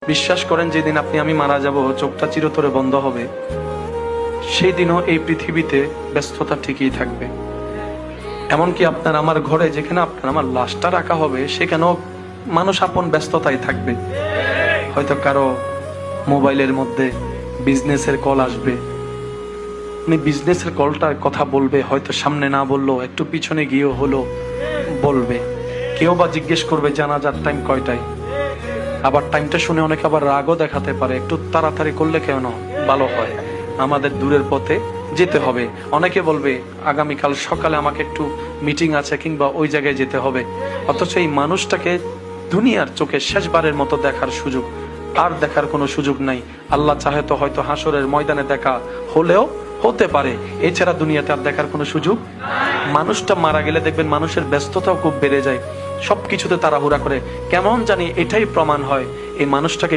বিশ্বাস করেন, যেদিন আমি মারা যাব, চোখটা চিরতরে বন্ধ হবে, সেই দিনও এই পৃথিবীতে ব্যস্ততা ঠিকই থাকবে। এমনকি আপনার আমার ঘরে যেখানে আপনার আমার লাশটা রাখা হবে, সেখানেও মানুষ আপন ব্যস্ততায় থাকবে। হয়তো কারো মোবাইলের মধ্যে বিজনেসের কল আসবে, বিজনেসের কলটার কথা বলবে, হয়তো সামনে না বললো একটু পিছনে গিয়েও হলো বলবে। কেউ বা জিজ্ঞেস করবে জানাজার টাইম কয়টায়। আবার টাইমটা শুনে অনেকে আবার রাগও দেখাতে পারে, একটু তাড়াতাড়ি করলে কেন ভালো হয়, আমাদের দূরের পথে যেতে হবে। অনেকে বলবে আগামীকাল সকালে আমাকে একটু মিটিং আছে কিংবা ওই জায়গায় যেতে হবে। অথচ এই মানুষটাকে দুনিয়ার চোখে শেষবারের মতো দেখার সুযোগ আর দেখার কোনো সুযোগ নাই। আল্লাহ চাহে তো হয়তো হাসরের ময়দানে দেখা হলেও হতে পারে, এছাড়া দুনিয়াতে আর দেখার কোনো সুযোগ। মানুষটা মারা গেলে দেখবেন মানুষের ব্যস্ততাও খুব বেড়ে যায়, সবকিছুতে তাড়াহুড়া করে। কেমন জানি এটাই প্রমাণ হয় এই মানুষটাকে